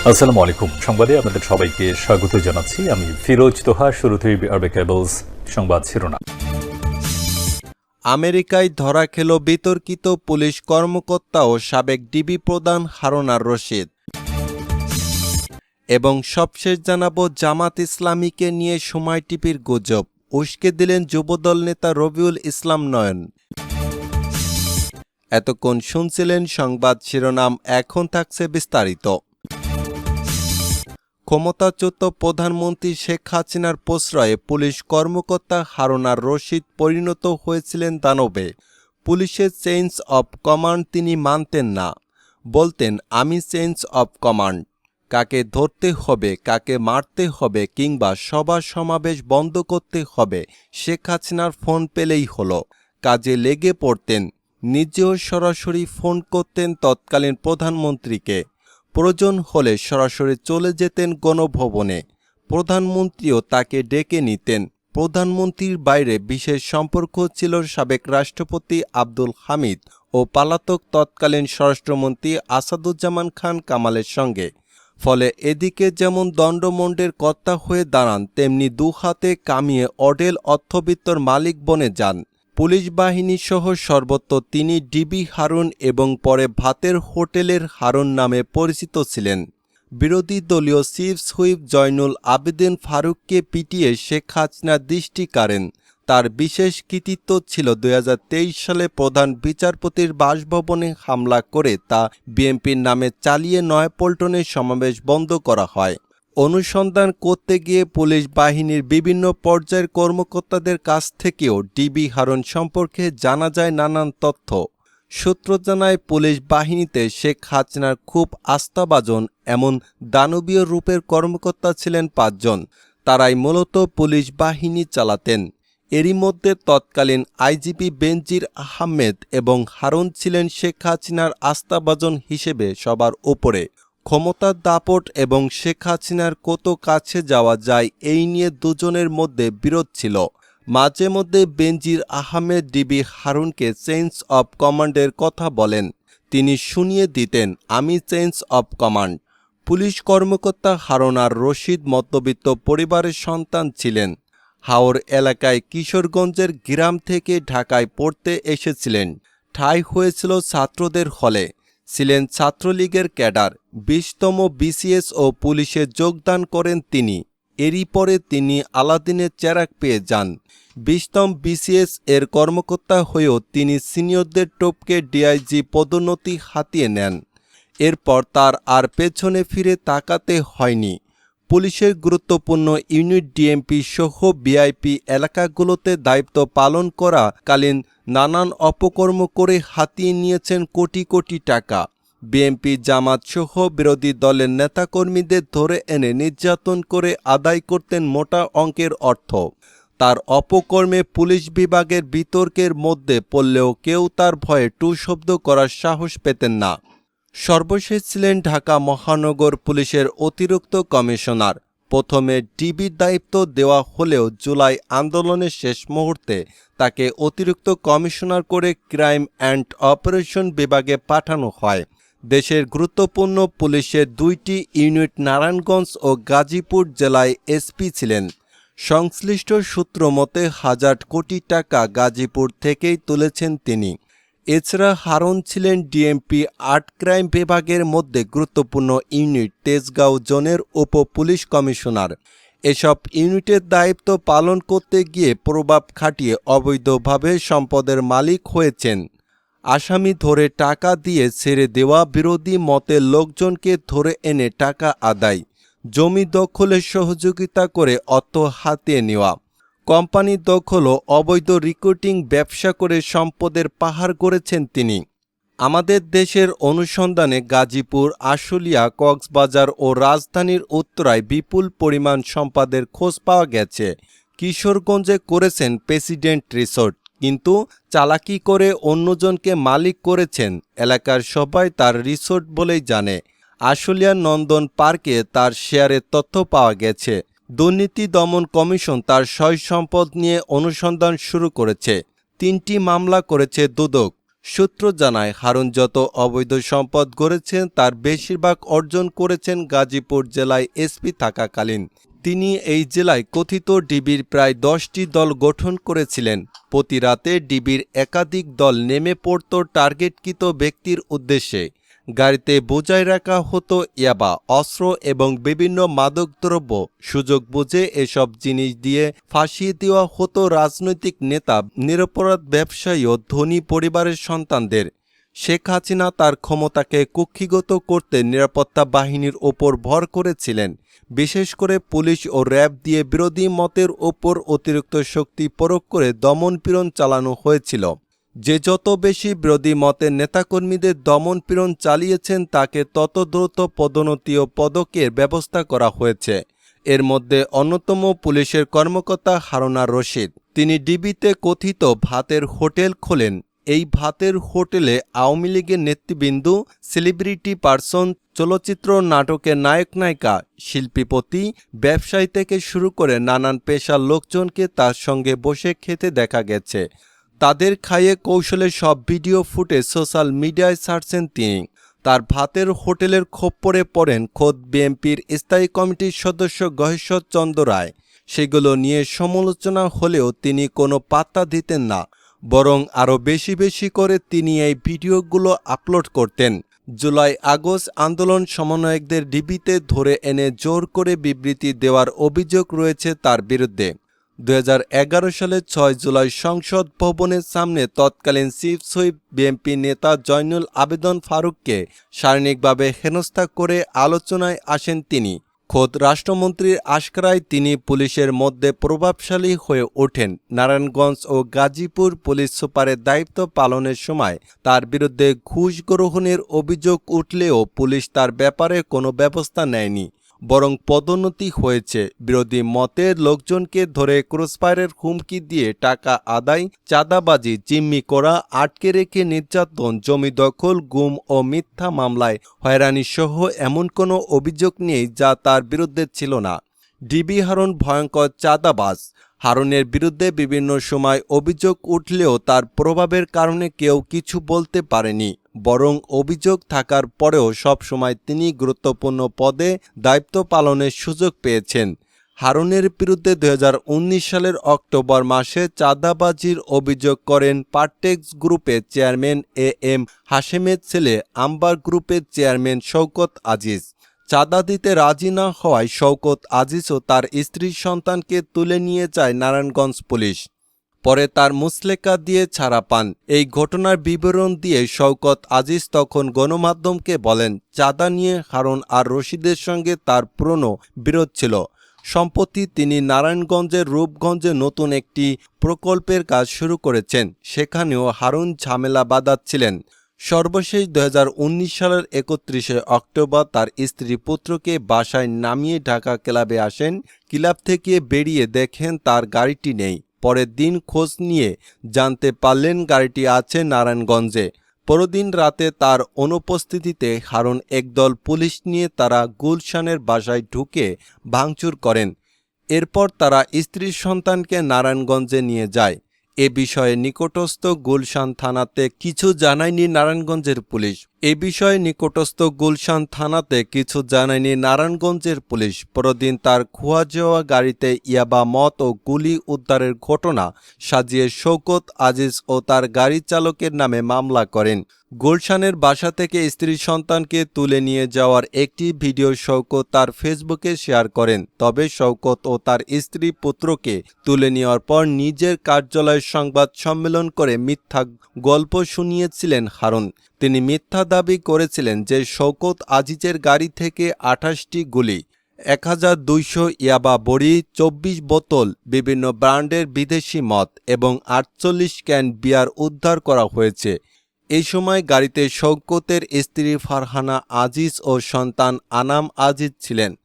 আসসালামু আলাইকুম। সংবাদে আপনাদের সবাইকে স্বাগত জানাচ্ছি। আমি ফিরোজ তোহা। শুরুতেই আরবে কেবলস সংবাদ শিরোনাম। আমেরিকায় ধরা খেল বিতর্কিত পুলিশ কর্মকর্তা ও সাবেক ডিবি প্রধান হারুন আর রশিদ। এবং সবশেষ জানাবো জামাত ইসলামীকে নিয়ে সময় টিপির গুজব, উস্কে দিলেন যুবদল নেতা রবিউল ইসলাম নয়ন। এতক্ষণ শুনছিলেন সংবাদ শিরোনাম, এখন থাকছে বিস্তারিত। ক্ষমতাচ্যুত প্রধানমন্ত্রী শেখ হাসিনার প্রশ্রয়ে পুলিশ কর্মকর্তা হারুন আর রশিদ পরিণত হয়েছিলেন দানবে। পুলিশের চেঞ্জ অব কমান্ড তিনি মানতেন না, বলতেন আমি চেঞ্জ অব কমান্ড। কাকে ধরতে হবে, কাকে মারতে হবে কিংবা সভা সমাবেশ বন্ধ করতে হবে, শেখ হাসিনার ফোন পেলেই হলো, কাজে লেগে পড়তেন। নিজেও সরাসরি ফোন করতেন তৎকালীন প্রধানমন্ত্রীকে। প্রয়োজন হলে সরাসরি চলে যেতেন গণভবনে। প্রধানমন্ত্রীও তাকে ডেকে নিতেন। প্রধানমন্ত্রীর বাইরে বিশেষ সম্পর্ক ছিল সাবেক রাষ্ট্রপতি আব্দুল হামিদ ও পলাতক তৎকালীন স্বরাষ্ট্রমন্ত্রী আসাদুজ্জামান খান কামালের সঙ্গে। ফলে এদিকে যেমন দণ্ডমণ্ডের কর্তা হয়ে দাঁড়ান, তেমনি দুহাতে কামিয়ে অঢেল অর্থবিত্তর মালিক বনে যান। পুলিশ বাহিনী সহ সর্বত্র তিনি ডিবি হারুন এবং পরে ভাতের হোটেলের হারুন নামে পরিচিত ছিলেন। বিরোধী দলীয় চিফ হুইপ জয়নুল আবেদিন ফারুককে পিটিয়ে শেখ হাসিনা দৃষ্টি কাড়েন। তার বিশেষ কৃতিত্ব ছিল 2023 সালে প্রধান বিচারপতির বাসভবনে হামলা করে তা বিএনপির নামে চালিয়ে নয়াপল্টনের সমাবেশ বন্ধ করা হয়। অনুসন্ধান করতে গিয়ে পুলিশ বাহিনীর বিভিন্ন পর্যায়ের কর্মকর্তাদের কাছ থেকেও ডিবি হারুন সম্পর্কে জানা যায় নানান তথ্য। সূত্র জানায়, পুলিশ বাহিনীতে শেখ হাসিনার খুব আস্থাভাজন এমন দানবীয় রূপের কর্মকর্তা ছিলেন 5 জন। তারাই মূলত পুলিশ বাহিনী চালাতেন। এরই মধ্যে তৎকালীন আইজিপি বেনজির আহমেদ এবং হারুন ছিলেন শেখ হাসিনার আস্থাভাজন হিসেবে সবার ওপরে। ক্ষমতার দাপট এবং শেখ হাসিনার কত কাছে যাওয়া যায় এই নিয়ে দুজনের মধ্যে বিরোধ ছিল। মাঝে মধ্যে বেনজির আহমেদ ডিবি হারুনকে চেঞ্জ অব কমান্ডের কথা বলেন। তিনি শুনিয়ে দিতেন আমি চেঞ্জ অব কমান্ড। পুলিশ কর্মকর্তা হারুন আর রশিদ মধ্যবিত্ত পরিবারের সন্তান ছিলেন। হাওর এলাকায় কিশোরগঞ্জের গ্রাম থেকে ঢাকায় পড়তে এসেছিলেন। ঠাঁই হয়েছিল ছাত্রদের হলে। ছিলেন ছাত্রলীগের ক্যাডার। 20তম বিসিএস ও পুলিশে যোগদান করেন তিনি। এরই পরে তিনি আলাদিনের চেরাগ পেয়ে যান। 20তম বিসিএস এর কর্মকর্তা হয়েও তিনি সিনিয়রদের টপকে ডিআইজি পদোন্নতি হাতিয়ে নেন। এরপর তার আর পেছনে ফিরে তাকাতে হয়নি। পুলিশের গুরুত্বপূর্ণ ইউনিট ডিএমপি সহ ভিআইপি এলাকাগুলোতে দায়িত্ব পালন করা কালীন নানান অপকর্ম করে হাতিয়ে নিয়েছেন কোটি কোটি টাকা। বিএনপি জামাত সহ বিরোধী দলের নেতাকর্মীদের ধরে এনে নির্যাতন করে আদায় করতেন মোটা অঙ্কের অর্থ। তার অপকর্মে পুলিশ বিভাগের বিতর্কের মধ্যে পড়লেও কেউ তার ভয়ে টু শব্দ করার সাহস পেতেন না। সর্বশেষ ছিলেন ঢাকা মহানগর পুলিশের অতিরিক্ত কমিশনার। প্রথমে ডিবির দায়িত্ব দেওয়া হলেও জুলাই আন্দোলনের শেষ মুহূর্তে তাকে অতিরিক্ত কমিশনার করে ক্রাইম অ্যান্ড অপারেশন বিভাগে পাঠানো হয়। দেশের গুরুত্বপূর্ণ পুলিশের 2টি ইউনিট নারায়ণগঞ্জ ও গাজীপুর জেলায় এসপি ছিলেন। সংশ্লিষ্ট সূত্র মতে 1000 কোটি টাকা গাজীপুর থেকেই তুলেছেন তিনি। এছাড়া হারুন ছিলেন ডিএমপি আর্ট ক্রাইম বিভাগের মধ্যে গুরুত্বপূর্ণ ইউনিট তেজগাঁও জোনের উপ পুলিশ কমিশনার। এসব ইউনিটের দায়িত্ব পালন করতে গিয়ে প্রভাব খাটিয়ে অবৈধভাবে সম্পদের মালিক হয়েছেন। আসামি ধরে টাকা দিয়ে ছেড়ে দেওয়া, বিরোধী মতের লোকজনকে ধরে এনে টাকা আদায়, জমি দখলে সহযোগিতা করে অর্থ হাতিয়ে নেওয়া, কোম্পানি দখল ও অবৈধ রিক্রুটিং ব্যবসা করে সম্পদের পাহাড় গড়েছেন তিনি। আমাদের দেশের অনুসন্ধানে গাজীপুর, আশুলিয়া, কক্সবাজার ও রাজধানীর উত্তরায় বিপুল পরিমাণ সম্পদের খোঁজ পাওয়া গেছে। কিশোরগঞ্জে করেছেন প্রেসিডেন্ট রিসোর্ট, কিন্তু চালাকি করে অন্যজনকে মালিক করেছেন। এলাকার সবাই তার রিসোর্ট বলেই জানে। আশুলিয়ার নন্দন পার্কে তার শেয়ারের তথ্য পাওয়া গেছে। দুর্নীতি দমন কমিশন তার সয় সম্পদ নিয়ে অনুসন্ধান শুরু করেছে। 3টি মামলা করেছে দুদক। সূত্র জানায়, হারুন যত অবৈধ সম্পদ গড়েছেন তার বেশিরভাগ অর্জন করেছেন গাজীপুর জেলায় এসপি থাকাকালীন। তিনি এই জেলায় কথিত ডিবির প্রায় 10টি দল গঠন করেছিলেন। প্রতি রাতে ডিবির একাধিক দল নেমে পড়ত টার্গেটকৃত ব্যক্তির উদ্দেশ্যে। গাড়িতে বোঝাই রাখা হতো ইয়াবা, অস্ত্র এবং বিভিন্ন মাদকদ্রব্য। সুযোগ বুঝে এসব জিনিস দিয়ে ফাঁসিয়ে দেওয়া হতো রাজনৈতিক নেতা, নিরপরাধ ব্যবসায়ী ও ধনী পরিবারের সন্তানদের। শেখ হাসিনা তার ক্ষমতাকে কুক্ষিগত করতে নিরাপত্তা বাহিনীর ওপর ভর করেছিলেন। বিশেষ করে পুলিশ ও র্যাব দিয়ে বিরোধী মতের ওপর অতিরিক্ত শক্তি প্রয়োগ করে দমনপীড়ন চালানো হয়েছিল। যে যত বেশি বিরোধী মতের নেতাকর্মীদের দমনপীড়ন চালিয়েছেন তাকে তত দ্রুত পদোন্নতি ও পদকের ব্যবস্থা করা হয়েছে। এর মধ্যে অন্যতম পুলিশের কর্মকর্তা হারুন আর রশিদ। তিনি ডিবিতে কথিত ভাতের হোটেল খোলেন। এই ভাতের হোটেলে আওয়ামী লীগের নেতৃবৃন্দ, সেলিব্রিটি পারসন, চলচ্চিত্র নাটকের নায়ক নায়িকা, শিল্পীপতি, ব্যবসায়ী থেকে শুরু করে নানান পেশার লোকজনকে তার সঙ্গে বসে খেতে দেখা গেছে। তাদের খাইয়ে কৌশলে সব ভিডিও ফুটেজ সোশ্যাল মিডিয়ায় ছাড়ছেন তিনি। তার ভাতের হোটেলের খপ্পরে পড়েন খোদ বিএনপির স্থায়ী কমিটির সদস্য গহেশ্বর চন্দ্র রায়। সেগুলো নিয়ে সমালোচনা হলেও তিনি কোনো পাত্তা দিতেন না, বরং আরও বেশি বেশি করে তিনি এই ভিডিওগুলো আপলোড করতেন। জুলাই আগস্ট আন্দোলন সমন্বয়কদের ডিবিতে ধরে এনে জোর করে বিবৃতি দেওয়ার অভিযোগ রয়েছে তার বিরুদ্ধে। 2011 সালের 6 জুলাই সংসদ ভবনের সামনে তৎকালীন চিফ হুইপ বিএনপি নেতা জয়নুল আবেদন ফারুককে শারীরিকভাবে হেনস্থা করে আলোচনায় আসেন তিনি। খোদ রাষ্ট্রমন্ত্রীর আশকারায় তিনি পুলিশের মধ্যে প্রভাবশালী হয়ে ওঠেন। নারায়ণগঞ্জ ও গাজীপুর পুলিশ সুপারের দায়িত্ব পালনের সময় তার বিরুদ্ধে ঘুষ গ্রহণের অভিযোগ উঠলেও পুলিশ তার ব্যাপারে কোনো ব্যবস্থা নেয়নি, বরং পদোন্নতি হয়েছে। বিরোধী মতের লোকজনকে ধরে ক্রসফায়ারের হুমকি দিয়ে টাকা আদায়, চাঁদাবাজি, জিম্মি করা, আটকে রেখে নির্যাতন, জমি দখল, গুম ও মিথ্যা মামলায় হয়রানিসহ এমন কোনো অভিযোগ নেই যা তার বিরুদ্ধে ছিল না। ডিবি হারুন ভয়ঙ্কর চাঁদাবাজ। হারুনের বিরুদ্ধে বিভিন্ন সময় অভিযোগ উঠলেও তার প্রভাবের কারণে কেউ কিছু বলতে পারেনি, বরং অভিযোগ থাকার পরেও সবসময় তিনি গুরুত্বপূর্ণ পদে দায়িত্ব পালনের সুযোগ পেয়েছেন। হারুনের বিরুদ্ধে 2019 সালের অক্টোবর মাসে চাঁদাবাজির অভিযোগ করেন পারটেক্স গ্রুপের চেয়ারম্যান এম হাশেমের ছেলে আম্বার গ্রুপের চেয়ারম্যান শওকত আজিজ। চাঁদা দিতে রাজি না হওয়ায় শওকত আজিজ ও তার স্ত্রীর সন্তানকে তুলে নিয়ে যায় নারায়ণগঞ্জ পুলিশ। পরে তার মুচলেকা দিয়ে ছাড়া পান। এই ঘটনার বিবরণ দিয়ে শওকত আজিজ তখন গণমাধ্যমকে বলেন, চাঁদা নিয়ে হারুন আর রশিদের সঙ্গে তার পুরনো বিরোধ ছিল। সম্প্রতি তিনি নারায়ণগঞ্জের রূপগঞ্জে নতুন একটি প্রকল্পের কাজ শুরু করেছেন। সেখানেও হারুন ঝামেলা বাঁধাচ্ছিলেন। সর্বশেষ 2019 সালের 31 অক্টোবর তার স্ত্রী পুত্রকে বাসায় নামিয়ে ঢাকা ক্লাবে আসেন। ক্লাব থেকে বেরিয়ে দেখেন তার গাড়িটি নেই। পরের দিন খোঁজ নিয়ে জানতে পারলেন গাড়িটি আছে নারায়ণগঞ্জে। পরদিন রাতে তার অনুপস্থিতিতে হারুন একদল পুলিশ নিয়ে তারা গুলশানের বাসায় ঢুকে ভাঙচুর করেন। এরপর তারা স্ত্রীর সন্তানকে নারায়ণগঞ্জে নিয়ে যায়। এ বিষয়ে নিকটস্থ গুলশান থানাতে কিছু জানায়নি নারায়ণগঞ্জের পুলিশ। পরদিন তার খোয়া যাওয়া গাড়িতে ইয়াবা, মদ ও গুলি উদ্ধারের ঘটনা সাজিয়ে শওকত আজিজ ও তার গাড়ি চালকের নামে মামলা করেন। গুলশানের বাসা থেকে স্ত্রীর সন্তানকে তুলে নিয়ে যাওয়ার একটি ভিডিও শওকত তার ফেসবুকে শেয়ার করেন। তবে শওকত ও তার স্ত্রী পুত্রকে তুলে নেওয়ার পর নিজের কার্যালয়ে সংবাদ সম্মেলন করে মিথ্যা গল্প শুনিয়েছিলেন হারুন। তিনি মিথ্যা দাবি করেছিলেন যে শওকত আজিজের গাড়ি থেকে 28টি গুলি, 1200 ইয়াবা বড়ি, 24 বোতল বিভিন্ন ব্র্যান্ডের বিদেশি মদ এবং 48 ক্যান বিয়ার উদ্ধার করা হয়েছে। এই সময় গাড়িতে শওকতের স্ত্রী ফারহানা আজিজ ও সন্তান আনাম আজিজ ছিলেন।